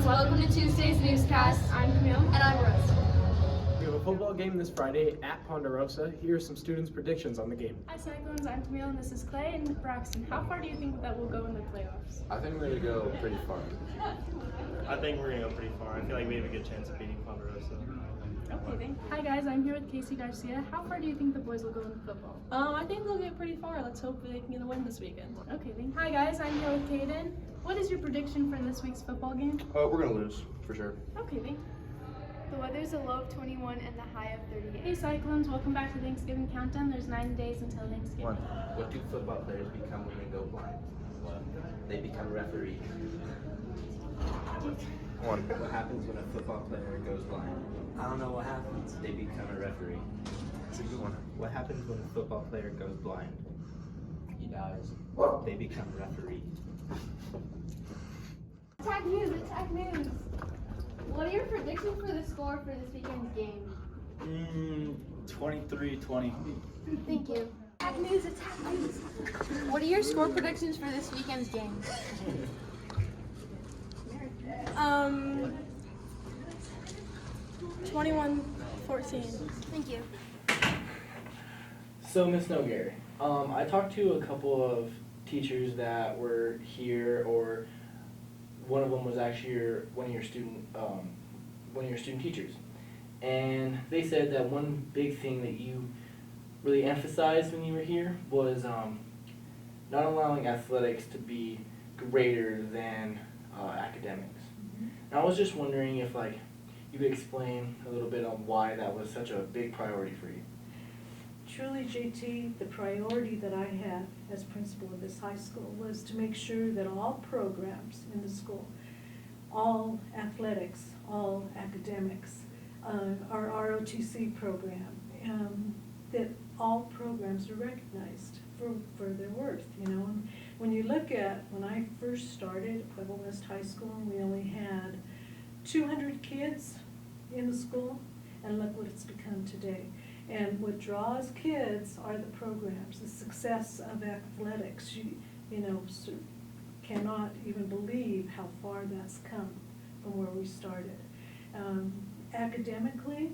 Welcome to Tuesday's newscast. I'm Camille. And I'm Rose. We have a football game this Friday at Ponderosa. Here are some students' predictions on the game. Hi Cyclones, I'm Camille and this is Clay and Braxton. How far do you think that will go in the playoffs? I think we're going to go pretty far. I think we're going to go pretty far. I feel like we have a good chance of beating Ponderosa. Okay, thanks. Hi guys, I'm here with Casey Garcia. How far do you think the boys will go in football? I think they'll get pretty far. Let's hope they can get a win this weekend. Okay, thanks. Hi guys, I'm here with Kaden. What is your prediction for this week's football game? We're going to lose, for sure. Okay, thanks. The weather's a low of 21 and the high of 38. Hey Cyclones, welcome back to Thanksgiving Countdown. There's 9 days until Thanksgiving. What do football players become when they go blind? They become referees. What happens when a football player goes blind? I don't know what happens. They become a referee. It's a good one. What happens when a football player goes blind? He dies. They become a referee. Attack news, attack news. What are your predictions for the score for this weekend's game? 23-20. Thank you. Attack news, attack news. What are your score predictions for this weekend's game? 21-14. Thank you. So, Miss Noguer, I talked to a couple of teachers that were here, or one of them was actually one of your student teachers, and they said that one big thing that you really emphasized when you were here was not allowing athletics to be greater than academics. And I was just wondering if you could explain a little bit on why that was such a big priority for you. Truly, JT, the priority that I had as principal of this high school was to make sure that all programs in the school, all athletics, all academics, our ROTC program, that all programs are recognized for their worth, you know. And when you look at, when I first started at Pueblo West High School, we only had 200 kids in the school, and look what it's become today. And what draws kids are the programs, the success of athletics. You cannot even believe how far that's come from where we started. Academically,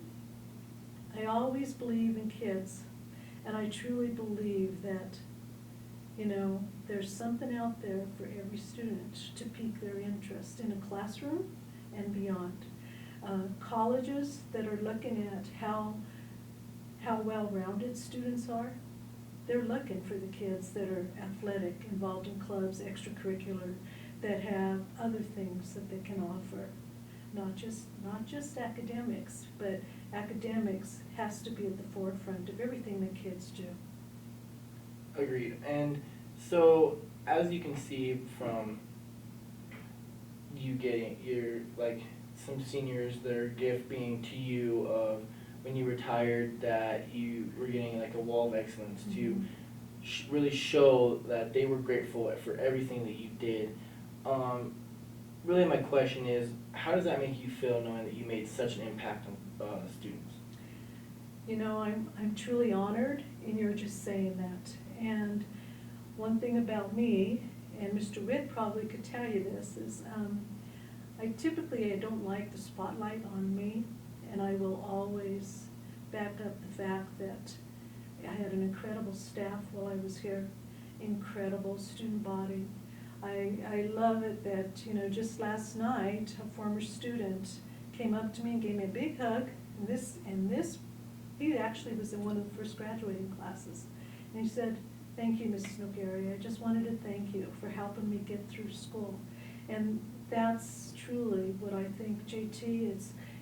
I always believe in kids, and I truly believe that, there's something out there for every student to pique their interest in a classroom and beyond. Colleges that are looking at how well-rounded students are, they're looking for the kids that are athletic, involved in clubs, extracurricular, that have other things that they can offer. Not just academics, but academics has to be at the forefront of everything that kids do. Agreed. And so, as you can see from you getting some seniors, their gift being to you of when you retired that you were getting a wall of excellence to really show that they were grateful for everything that you did. Really my question is, how does that make you feel knowing that you made such an impact on students? I'm truly honored in your just saying that. And one thing about me, and Mr. Witt probably could tell you this, is I don't like the spotlight on me, and I will always back up the fact that I had an incredible staff while I was here, incredible student body. I love it that, just last night, a former student came up to me and gave me a big hug, and he actually was in one of the first graduating classes. And he said, "Thank you, Mrs. Nogueira. I just wanted to thank you for helping me get through school." And that's truly what I think, JT,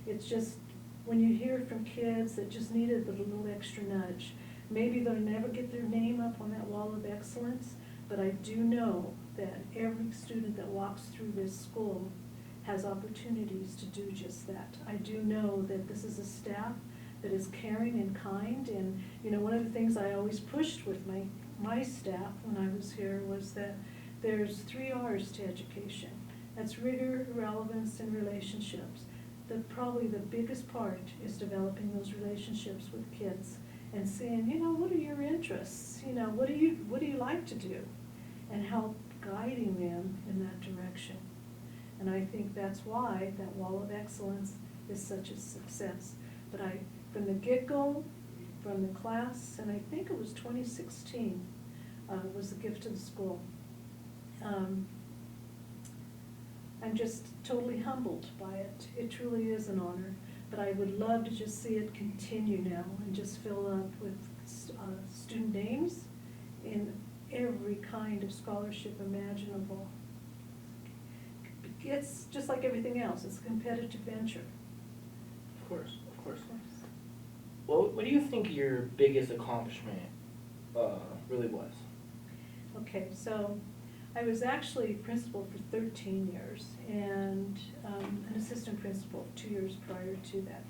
it's just when you hear from kids that just needed the little extra nudge. Maybe they'll never get their name up on that wall of excellence, but I do know that every student that walks through this school has opportunities to do just that. I do know that this is a staff that is caring and kind, and one of the things I always pushed with my staff when I was here was that there's 3 R's to education. That's rigor, relevance, and relationships. Probably the biggest part is developing those relationships with kids and saying, what are your interests? What do you like to do? And help guiding them in that direction. And I think that's why that wall of excellence is such a success. But from the get-go, from the class, and I think it was 2016, was the gift to the school. I'm just totally humbled by it. It truly is an honor. But I would love to just see it continue now and just fill up with student names in every kind of scholarship imaginable. It's just like everything else. It's a competitive venture. Of course, of course. Well, what do you think your biggest accomplishment really was? Okay, so I was actually principal for 13 years and an assistant principal 2 years prior to that.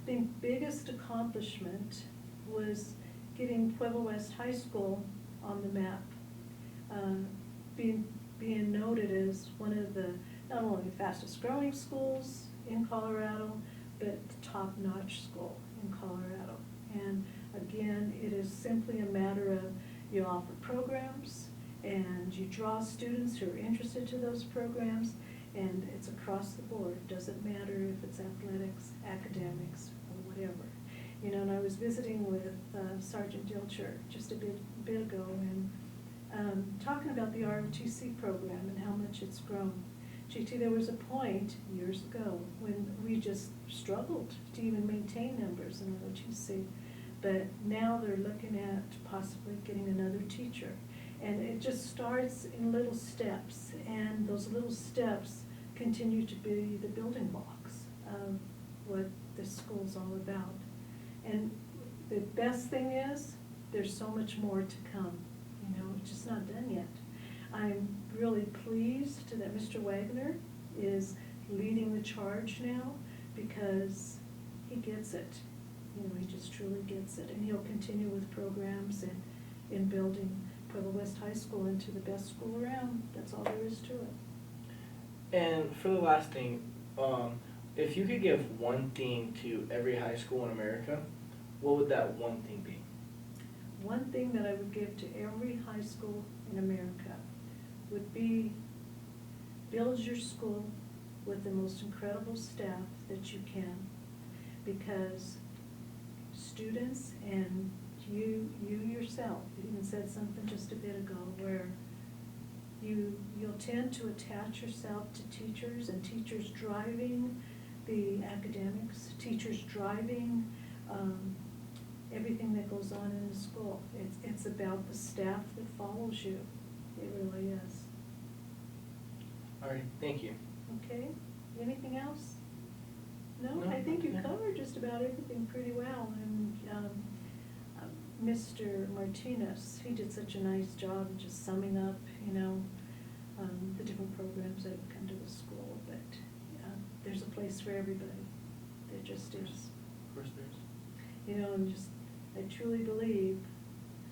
I think biggest accomplishment was getting Pueblo West High School on the map, being noted as one of the not only the fastest growing schools in Colorado, but the top-notch school in Colorado. And again, it is simply a matter of you offer programs and you draw students who are interested to those programs, and it's across the board. It doesn't matter if it's athletics, academics, or whatever. You know, and I was visiting with Sergeant Dilcher just a bit ago and talking about the ROTC program and how much it's grown. GT, there was a point years ago when we just struggled to even maintain numbers in ROTC. But now they're looking at possibly getting another teacher. And it just starts in little steps, and those little steps continue to be the building blocks of what this school's all about. And the best thing is, there's so much more to come. You know, it's just not done yet. I'm really pleased that Mr. Wagner is leading the charge now, because he gets it. You know, he just truly gets it. And he'll continue with programs and in building Pueblo West High School into the best school around. That's all there is to it. And for the last thing, if you could give one thing to every high school in America, what would that one thing be? One thing that I would give to every high school in America would be build your school with the most incredible staff that you can, because students and you yourself, you even said something just a bit ago where you'll tend to attach yourself to teachers, and teachers driving the academics, teachers driving everything that goes on in the school. It's about the staff that follows you. It really is. All right, thank you. Okay, anything else? No, No, I think you no. covered just about everything pretty well. And Mr. Martinez, he did such a nice job of just summing up, you know, the different programs that have come to the school. But there's a place for everybody. There just is. Of course there is. You know, and just, I truly believe,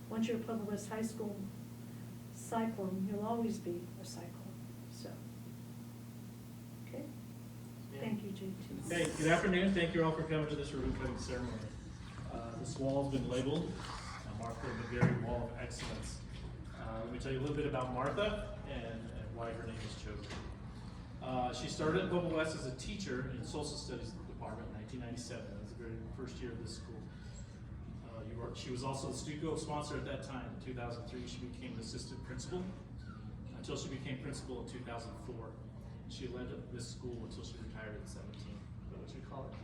once you're a Pueblo West High School CyChron, you'll always be a CyChron. So, okay. Yeah. Thank you, JT. Hey, good afternoon. Thank you all for coming to this ribbon cutting ceremony. This wall's been labeled Martha McGarry Wall of Excellence. Let me tell you a little bit about Martha and why her name was chosen. She started at Pueblo West as a teacher in Social Studies Department in 1997. That was the very first year of this school. She was also the student co-sponsor at that time. In 2003, she became the assistant principal until she became principal in 2004. She led this school until she retired at 17. Is that what you call it?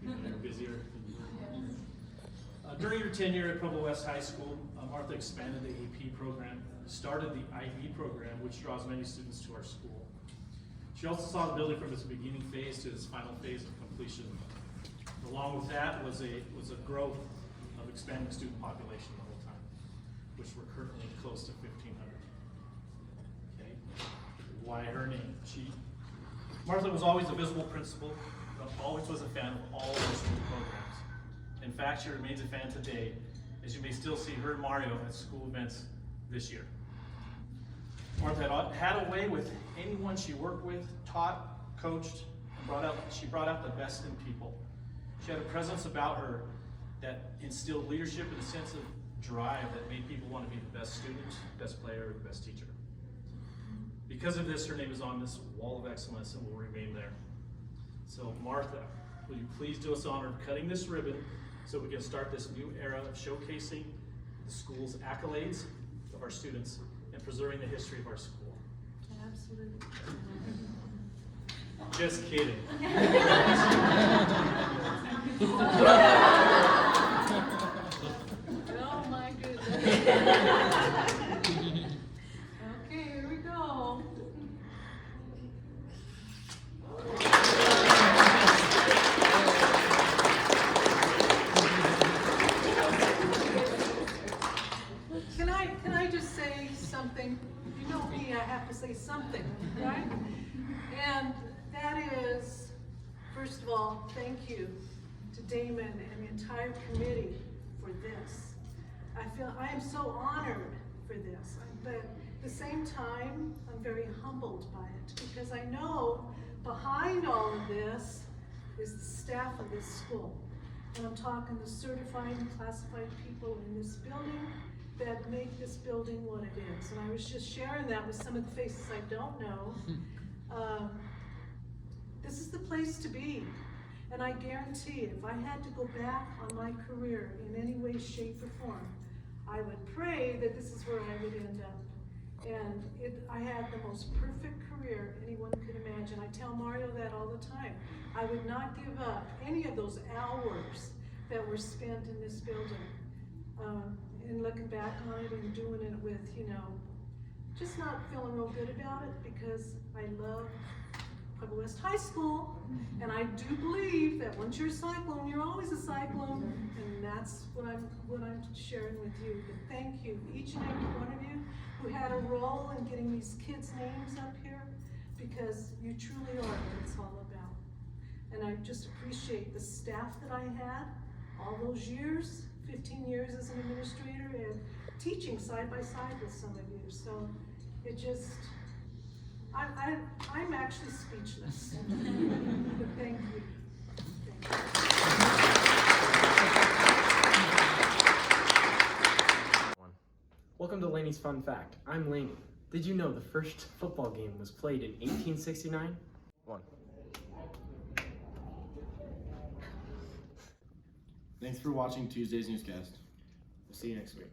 You're busier. During her tenure at Pueblo West High School, Martha expanded the AP program, started the IB program, which draws many students to our school. She also saw the building from its beginning phase to its final phase of completion. Along with that was a growth of expanding student population the whole time, which we're currently close to 1,500. Okay, why her name? Martha was always a visible principal, but always was a fan of all of the school programs. In fact, she remains a fan today, as you may still see her and Mario at school events this year. Martha had a way with anyone she worked with, taught, coached, and she brought out the best in people. She had a presence about her that instilled leadership and a sense of drive that made people want to be the best student, best player, and best teacher. Because of this, her name is on this wall of excellence and will remain there. So Martha, will you please do us the honor of cutting this ribbon so we can start this new era of showcasing the school's accolades of our students and preserving the history of our school. Absolutely. Just kidding. Oh my goodness. Okay, here we go. Can I just say something? You know me, I have to say something, right? And that is, first of all, thank you to Damon and the entire committee for this. I am so honored for this, but at the same time, I'm very humbled by it because I know behind all of this is the staff of this school. And I'm talking the certified and classified people in this building that make this building what it is. And I was just sharing that with some of the faces I don't know. This is the place to be. And I guarantee if I had to go back on my career in any way, shape, or form, I would pray that this is where I would end up. And I had the most perfect career anyone could imagine. I tell Mario that all the time. I would not give up any of those hours that were spent in this building. And looking back on it and doing it with, just not feeling real good about it because I love Pueblo West High School, and I do believe that once you're a Cyclone, you're always a Cyclone, and that's what I'm sharing with you. But thank you, each and every one of you who had a role in getting these kids' names up here, because you truly are what it's all about. And I just appreciate the staff that I had all those years, 15 years as an administrator, and teaching side by side with some of you. So it just, I'm actually speechless. But thank you. Welcome to Laney's Fun Fact. I'm Laney. Did you know the first football game was played in 1869? 1. Thanks for watching Tuesday's newscast. We'll see you next week.